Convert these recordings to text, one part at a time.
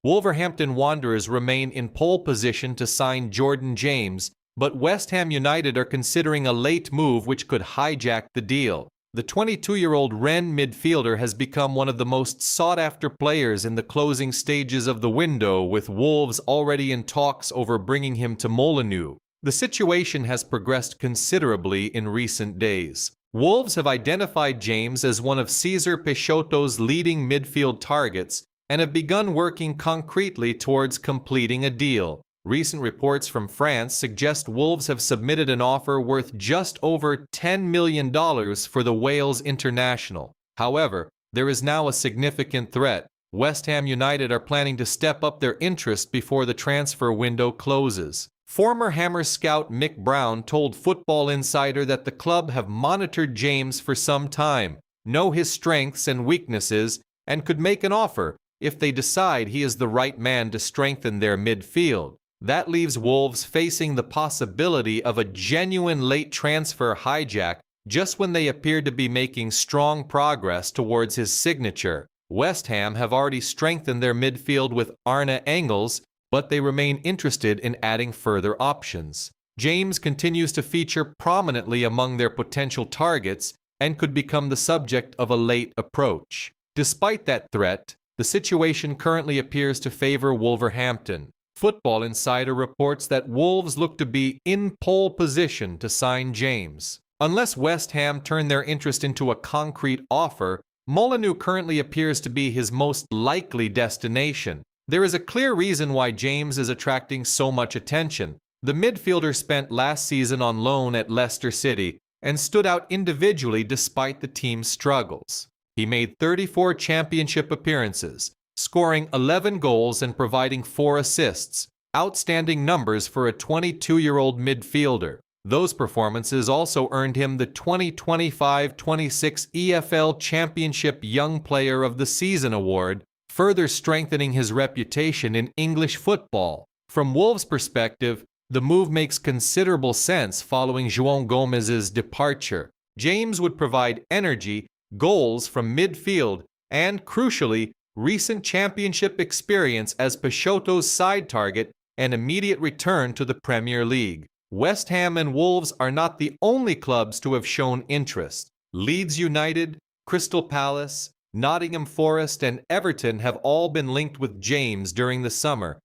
Wolverhampton Wanderers remain in pole position to sign Jordan James, but West Ham United are considering a late move which could hijack the deal. The 22-year-old Rennes midfielder has become one of the most sought-after players in the closing stages of the window, with Wolves already in talks over bringing him to Molineux. The situation has progressed considerably in recent days. Wolves have identified James as one of Cesar Peixoto's leading midfield targets and have begun working concretely towards completing a deal. Recent reports from France suggest Wolves have submitted an offer worth just over $10 million for the Wales international. However, there is now a significant threat. West Ham United are planning to step up their interest before the transfer window closes. Former Hammers scout Mick Brown told Football Insider that the club have monitored James for some time, know his strengths and weaknesses, and could make an offer if they decide he is the right man to strengthen their midfield. That leaves Wolves facing the possibility of a genuine late transfer hijack just when they appear to be making strong progress towards his signature. West Ham have already strengthened their midfield with Arne Engels, but they remain interested in adding further options. James continues to feature prominently among their potential targets and could become the subject of a late approach. Despite that threat, the situation currently appears to favor Wolverhampton. Football Insider reports that Wolves look to be in pole position to sign James. Unless West Ham turn their interest into a concrete offer, Molineux currently appears to be his most likely destination. There is a clear reason why James is attracting so much attention. The midfielder spent last season on loan at Leicester City and stood out individually despite the team's struggles. He made 34 championship appearances, scoring 11 goals and providing 4 assists, outstanding numbers for a 22-year-old midfielder. Those performances also earned him the 2025-26 EFL Championship Young Player of the Season award, further strengthening his reputation in English football. From Wolves' perspective, the move makes considerable sense following João Gomez's departure. James would provide energy, goals from midfield, and, crucially, recent championship experience as Peixoto's side target and immediate return to the Premier League. West Ham and Wolves are not the only clubs to have shown interest. Leeds United, Crystal Palace, Nottingham Forest, and Everton have all been linked with James during the summer,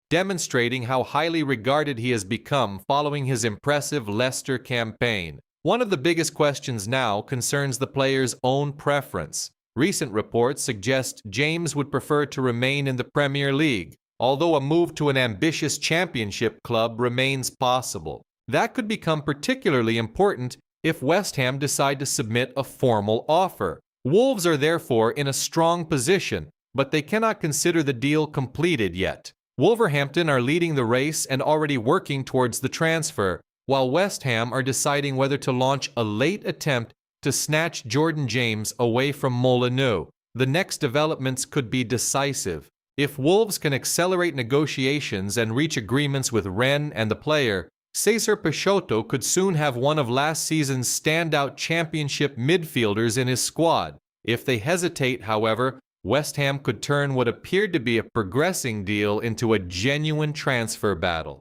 demonstrating how highly regarded he has become following his impressive Leicester campaign. One of the biggest questions now concerns the player's own preference. Recent reports suggest James would prefer to remain in the Premier League, although a move to an ambitious championship club remains possible. That could become particularly important if West Ham decide to submit a formal offer. Wolves are therefore in a strong position, but they cannot consider the deal completed yet. Wolverhampton are leading the race and already working towards the transfer, while West Ham are deciding whether to launch a late attempt to snatch Jordan James away from Molineux. The next developments could be decisive. If Wolves can accelerate negotiations and reach agreements with Rennes and the player, Cesar Peixoto could soon have one of last season's standout championship midfielders in his squad. If they hesitate, however, West Ham could turn what appeared to be a progressing deal into a genuine transfer battle.